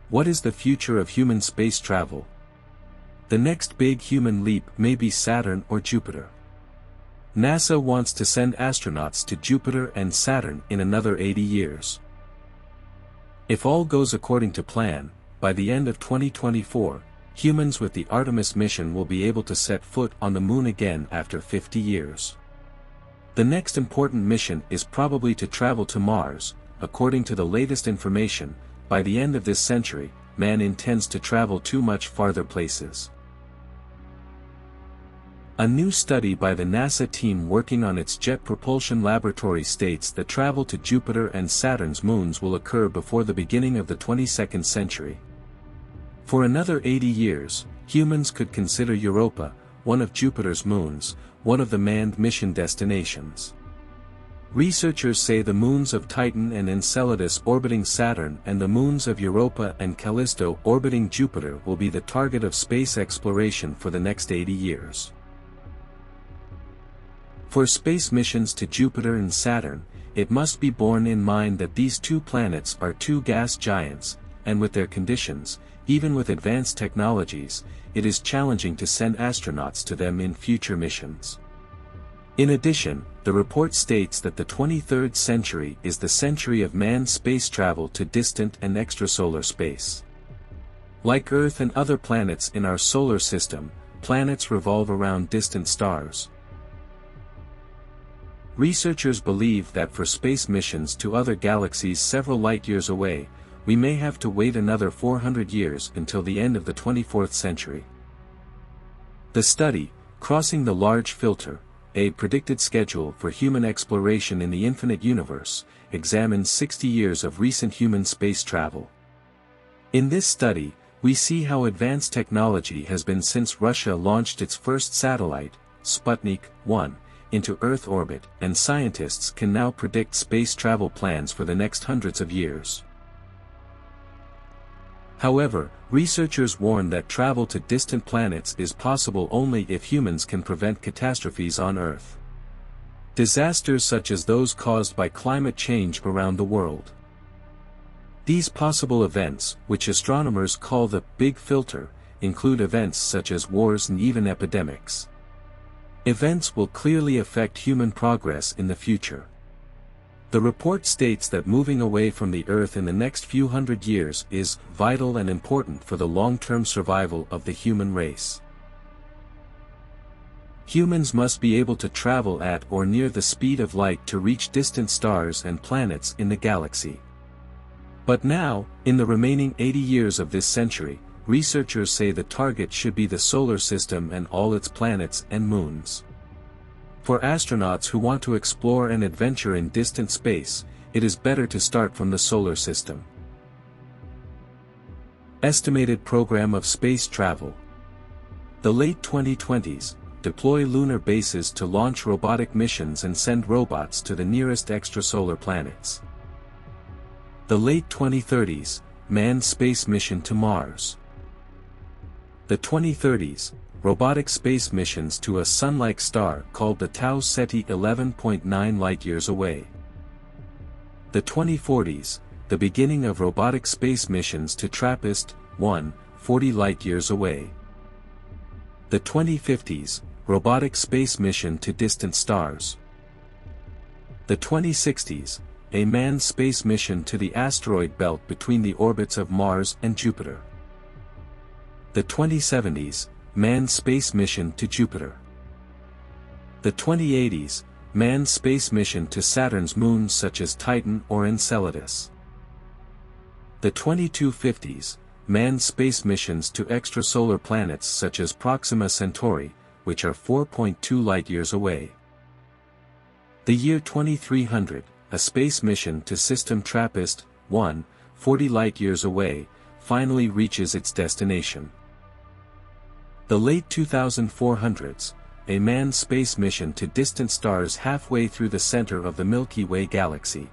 What is the future of human space travel? The next big human leap may be Saturn or Jupiter. NASA wants to send astronauts to Jupiter and Saturn in another 80 years. If all goes according to plan, by the end of 2024, humans with the Artemis mission will be able to set foot on the moon again after 50 years. The next important mission is probably to travel to Mars. According to the latest information, by the end of this century, man intends to travel to much farther places. A new study by the NASA team working on its Jet Propulsion Laboratory states that travel to Jupiter and Saturn's moons will occur before the beginning of the 22nd century. For another 80 years, humans could consider Europa, one of Jupiter's moons, one of the manned mission destinations. Researchers say the moons of Titan and Enceladus orbiting Saturn and the moons of Europa and Callisto orbiting Jupiter will be the target of space exploration for the next 80 years. For space missions to Jupiter and Saturn, it must be borne in mind that these two planets are two gas giants, and with their conditions, even with advanced technologies, it is challenging to send astronauts to them in future missions. In addition, the report states that the 23rd century is the century of manned space travel to distant and extrasolar space. Like Earth and other planets in our solar system, planets revolve around distant stars. Researchers believe that for space missions to other galaxies several light-years away, we may have to wait another 400 years until the end of the 24th century. The study, Crossing the Large Filter, a predicted schedule for human exploration in the infinite universe, examines 60 years of recent human space travel. In this study, we see how advanced technology has been since Russia launched its first satellite, Sputnik 1, into Earth orbit, and scientists can now predict space travel plans for the next hundreds of years. However, researchers warn that travel to distant planets is possible only if humans can prevent catastrophes on Earth. Disasters such as those caused by climate change around the world. These possible events, which astronomers call the Big Filter, include events such as wars and even epidemics. Events will clearly affect human progress in the future. The report states that moving away from the Earth in the next few hundred years is vital and important for the long-term survival of the human race. Humans must be able to travel at or near the speed of light to reach distant stars and planets in the galaxy. But now, in the remaining 80 years of this century, researchers say the target should be the solar system and all its planets and moons. For astronauts who want to explore and adventure in distant space, it is better to start from the solar system. Estimated program of space travel. The late 2020s, deploy lunar bases to launch robotic missions and send robots to the nearest extrasolar planets. The late 2030s, manned space mission to Mars. The 2030s, robotic space missions to a sun-like star called the Tau Ceti 11.9 light-years away. The 2040s, the beginning of robotic space missions to TRAPPIST-1, 40 light-years away. The 2050s, robotic space mission to distant stars. The 2060s, a manned space mission to the asteroid belt between the orbits of Mars and Jupiter. The 2070s, manned space mission to Jupiter. The 2080s, manned space mission to Saturn's moons such as Titan or Enceladus. The 2250s, manned space missions to extrasolar planets such as Proxima Centauri, which are 4.2 light-years away. The year 2300, a space mission to system TRAPPIST-1, 40 light-years away, finally reaches its destination. The late 2400s, a manned space mission to distant stars halfway through the center of the Milky Way galaxy.